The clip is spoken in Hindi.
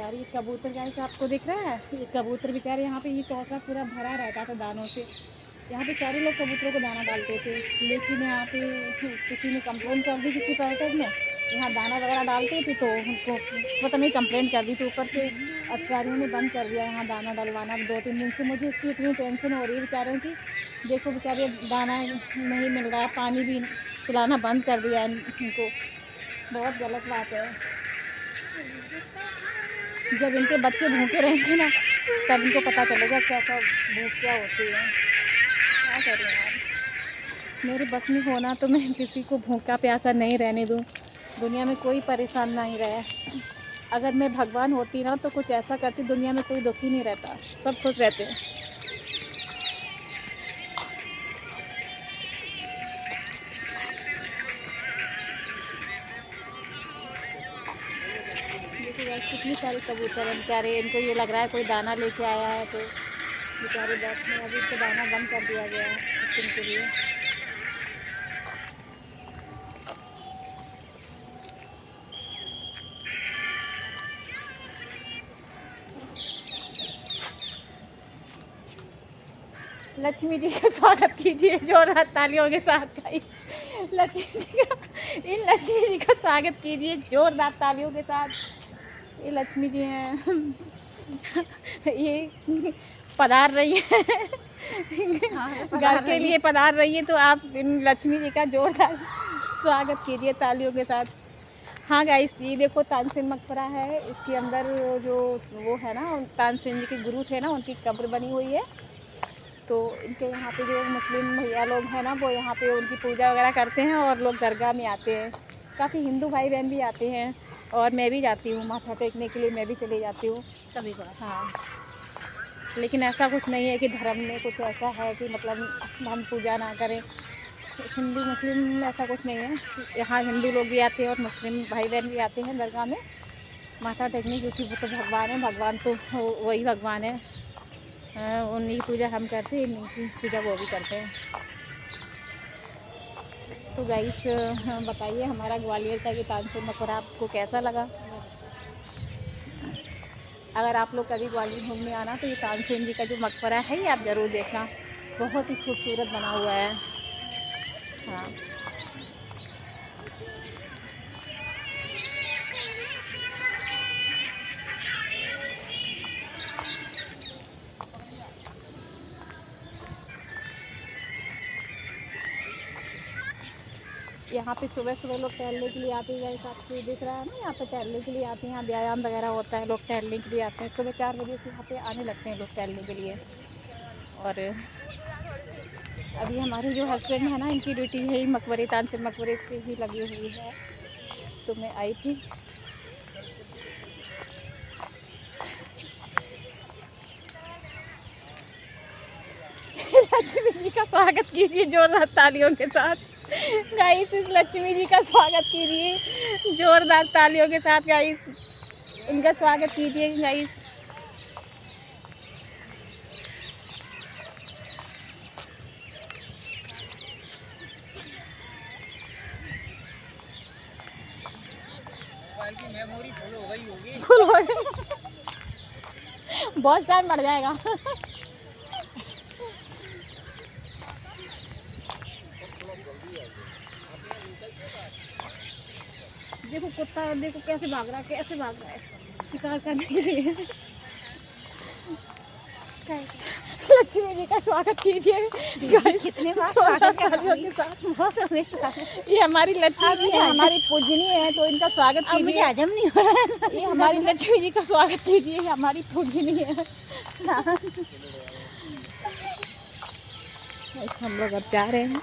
यार ये कबूतर जैसे आपको दिख रहा है, ये कबूतर बेचारे यहाँ पे ये चौका पूरा भरा रहता था दानों से। यहाँ पे सारे लोग कबूतरों को दाना डालते थे, लेकिन यहाँ पे किसी ने कंप्लेन कर दी, किसी पर्यटक ने यहाँ दाना वगैरह डालते थे तो उनको पता नहीं कंप्लेंट कर दी, तो ऊपर से अधिकारियों ने बंद कर दिया यहाँ दाना डलवाना। 2-3 दिन से मुझे इसकी इतनी टेंशन हो रही है बेचारों की। देखो बेचारे दाना नहीं मिल रहा है, पानी भी पिलाना बंद कर दिया है इनको, बहुत गलत बात है। जब इनके बच्चे भूखे रहेंगे ना तब इनको पता चलेगा कैसा भूख क्या होती है। क्या करें यार, मेरे बस में होना तो मैं किसी को भूखा प्यासा नहीं रहने दूँ, दुनिया में कोई परेशान नहीं रहे। अगर मैं भगवान होती ना तो कुछ ऐसा करती, दुनिया में कोई दुखी नहीं रहता, सब खुश रहते हैं। कितनी सारी कबूतर हैं बेचारे, इनको ये लग रहा है कोई दाना लेके आया है तो बेचारे बैठे हैं। अभी इसको दाना बंद कर दिया गया है कुछ दिन के लिए। लक्ष्मी जी का स्वागत कीजिए जोरदार तालियों के साथ गाइस। लक्ष्मी जी का स्वागत कीजिए जोरदार तालियों के साथ। ये लक्ष्मी जी हैं ये पधार रही है घर के लिए पधार रही है, तो आप इन लक्ष्मी जी का जोरदार स्वागत कीजिए तालियों के साथ। हाँ गाइस, ये देखो तानसेन मकबरा है, इसके अंदर जो वो है ना तानसेन जी के गुरु थे ना, उनकी कब्र बनी हुई है। तो इनके यहाँ पे जो मुस्लिम भैया लोग हैं ना वो यहाँ पे उनकी पूजा वगैरह करते हैं और लोग दरगाह में आते हैं। काफ़ी हिंदू भाई बहन भी आते हैं और मैं भी जाती हूँ माथा टेकने के लिए, मैं भी चली जाती हूँ कभी कभार। हाँ, लेकिन ऐसा कुछ नहीं है कि धर्म में कुछ ऐसा है कि मतलब हम पूजा ना करें। हिंदू मुस्लिम ऐसा कुछ नहीं है, यहाँ हिंदू लोग भी आते हैं और मुस्लिम भाई बहन भी आते हैं दरगाह में माथा टेकने, क्योंकि वो तो भगवान है, भगवान तो वही भगवान है। उन्हीं की पूजा हम करते हैं, इनकी पूजा वो भी करते हैं। तो गाइस बताइए हमारा ग्वालियर का ये तानसेन मकबरा आपको कैसा लगा। अगर आप लोग कभी ग्वालियर घूमने आना तो ये तानसेन जी का जो मकबरा है ये आप ज़रूर देखना, बहुत ही खूबसूरत बना हुआ है। हाँ, यहाँ पे सुबह सुबह लोग टहलने के लिए आते हैं, जैसे आपको दिख रहा है ना, यहाँ पे टहलने के लिए आते हैं, यहाँ व्यायाम वगैरह होता है, लोग टहलने के लिए आते हैं। सुबह 4 बजे से यहाँ पे आने लगते हैं लोग टहलने के लिए। और अभी हमारे जो हस्बैंड है ना, इनकी ड्यूटी है मकबरे तानसेन मकबरे से ही लगी हुई है, तो मैं आई थी। लक्ष्मी जी का स्वागत कीजिए जोरदार तालियों के साथ गाइस। इस लक्ष्मी जी का स्वागत कीजिए जोरदार तालियों के साथ गाइस, इनका स्वागत कीजिए गाइस। की मेमोरी फुल हो गई होगी, फुल हो गई, बहुत टाइम बढ़ जाएगा। देखो कुत्ता, देखो कैसे भाग रहा है, कैसे भाग रहा है शिकार करने के लिए। लक्ष्मी जी का स्वागत कीजिए गाइस, कितने तालियों के साथ। ये हमारी लक्ष्मी जी है, हमारी पूजनी है, तो इनका स्वागत कीजिए। हजम नहीं हो रहा है। ये हमारी लक्ष्मी जी का स्वागत कीजिए, हमारी पूजनी है। हम लोग अब जा रहे हैं।